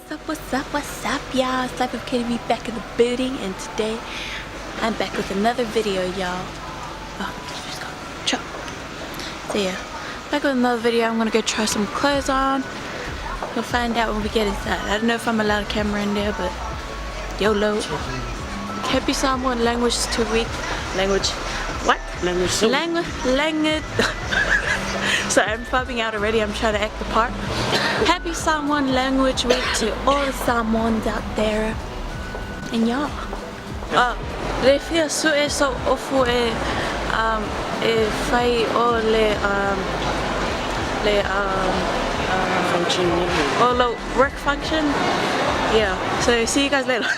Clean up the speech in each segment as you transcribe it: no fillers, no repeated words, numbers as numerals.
What's up, y'all? It's Wyf CaityB back in the building, and today I'm back with another video, y'all. Oh, let's go. Chill. So yeah, back with another video. I'm gonna go try some clothes on. We'll find out when we get inside. I don't know if I'm allowed a camera in there, but YOLO. Happy Samoan language is too weak. Language. What? Language. So I'm fubbing out already. I'm trying to act the part. Happy Samoan Language Week to all the Samoans out there. And y'all. Le fia su e so ofu e fai o function. Oh, the work function. Yeah. So see you guys later.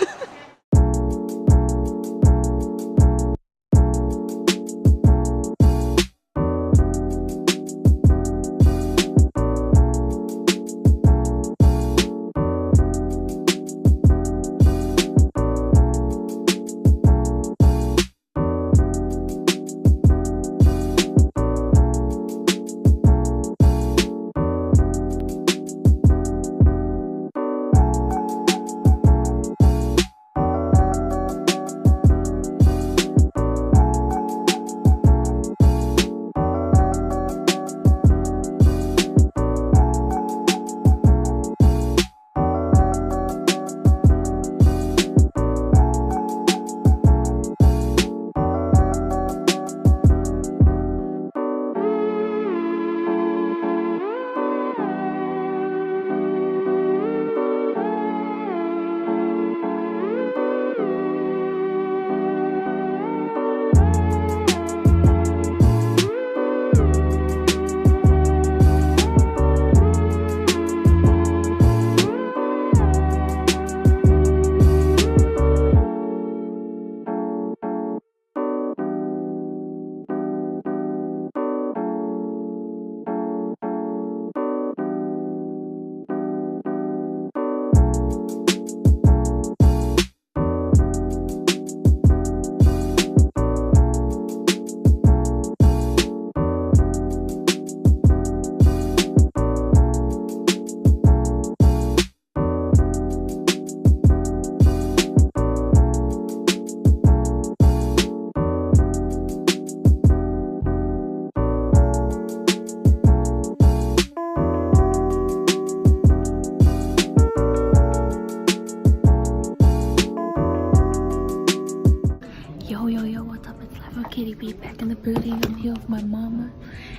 Yo, what's up? It's Wyf CaityB back in the building. I'm here with my mama,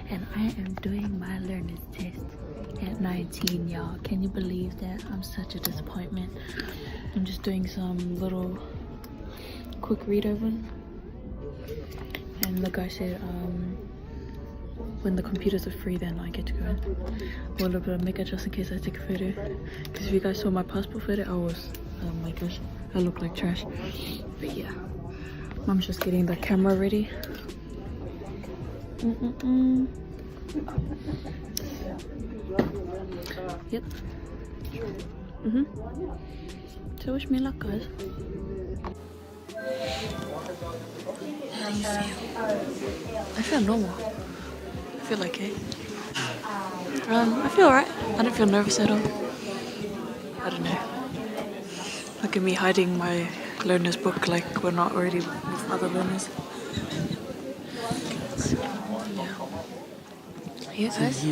and I am doing my learner's test at 19, y'all. Can you believe that? I'm such a disappointment. I'm just doing some little quick read over, and the guy said when the computers are free, then I get to go in. A little bit of makeup just in case I take a photo, because if you guys saw my passport photo, I was my gosh, I look like trash. But yeah, Mom's just getting the camera ready. Yep. So wish me luck, guys. How do you feel? I feel normal. I feel okay. I feel alright. I don't feel nervous at all. I don't know. Look at me hiding my learner's book like we're not already with other learners. Yeah, guys.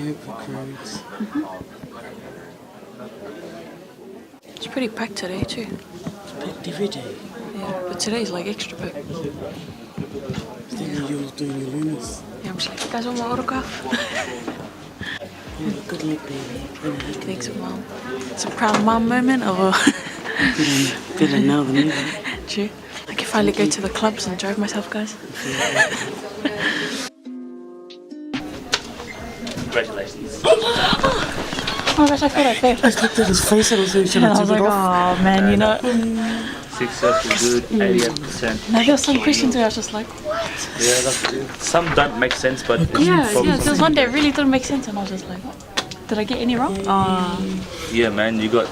It's pretty packed today too. It's packed every day. Yeah, but today's like extra packed. Then you're doing your learners. Yeah, I'm just like, you guys want my autograph? Good luck, baby. Thanks, Mom. It's a proud mom moment, or better now than ever. True. I can finally go to the clubs and drive myself, guys. Congratulations. Oh my gosh, I feel like failed. I just looked at his face and I was like, should I take it off? Oh man, you know. Successful, good, 88%. Now there were some questions where I was just like, what? Yeah, some don't make sense, but Yeah, there was one that really didn't make sense, and I was just like, what? Did I get any wrong? yeah, man, you got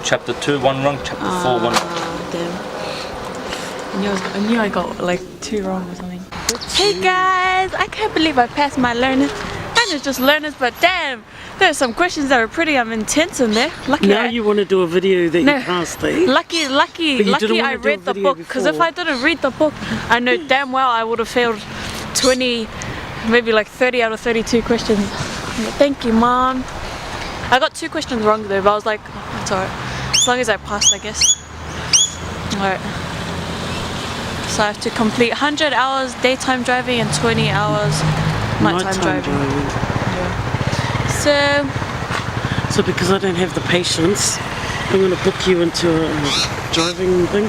chapter 2 one wrong, chapter 4 one wrong. Damn. I knew I got like 2 wrong or something. Hey guys, I can't believe I passed my learners. Mine is just learners, but damn, There's some questions that are pretty intense in there. Lucky Now you want to do a video that No. you passed, eh? Lucky didn't I wanna do a read the video book, because if before. I didn't read the book, I know damn well I would have failed 20, maybe like 30 out of 32 questions. Thank you, Mom. I got 2 questions wrong though, but I was like, oh, it's alright. As long as I passed, I guess. Alright. So I have to complete 100 hours daytime driving and 20 hours nighttime driving. So because I don't have the patience, I'm going to book you into a driving thing.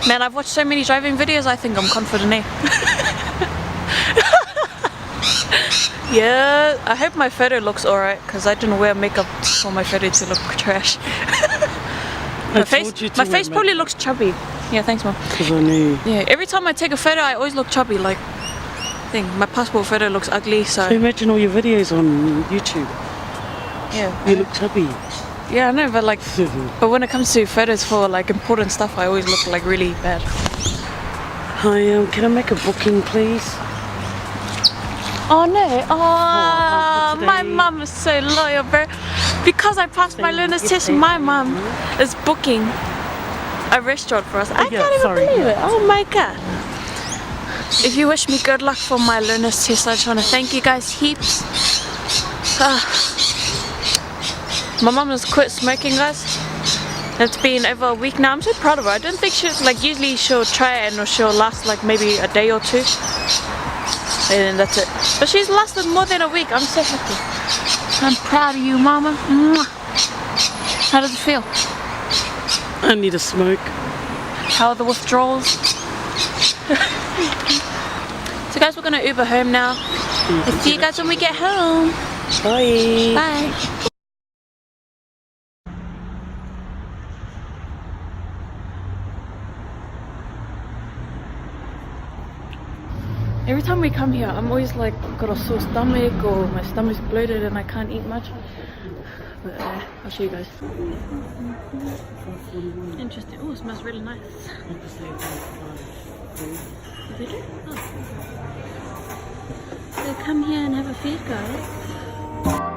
Man, I've watched so many driving videos, I think I'm confident, eh? Yeah, I hope my photo looks alright, because I didn't wear makeup for my photo to look trash. My face probably looks chubby. Yeah, thanks, Mom. Because I knew. Yeah, every time I take a photo, I always look chubby. Like, my passport photo looks ugly, so. So imagine all your videos on YouTube. Yeah. You look chubby. Yeah, I know, but like, but when it comes to photos for like important stuff, I always look like really bad. Hi, can I make a booking, please? Oh no! Oh, today. my mum is so loyal, bro. Because I passed my learner's test, my mum is booking a restaurant for us. I can't even believe it. Oh my god! If you wish me good luck for my learner's test, I just want to thank you guys heaps. My mum has quit smoking, guys. It's been over a week now. I'm so proud of her. I don't think she'll, like, usually she'll try it and she'll last like maybe a day or 2. And then that's it. But she's lasted more than a week. I'm so happy. I'm proud of you, Mama. Mwah. How does it feel? I need a smoke. How are the withdrawals? So guys, we're gonna Uber home now. I'll see you guys when we get home. Bye. Bye. Every time we come here, I'm always like got a sore stomach or my stomach's bloated and I can't eat much. But I'll show you guys. Interesting. Oh, it smells really nice. Did you? Oh. So come here and have a feed, guys.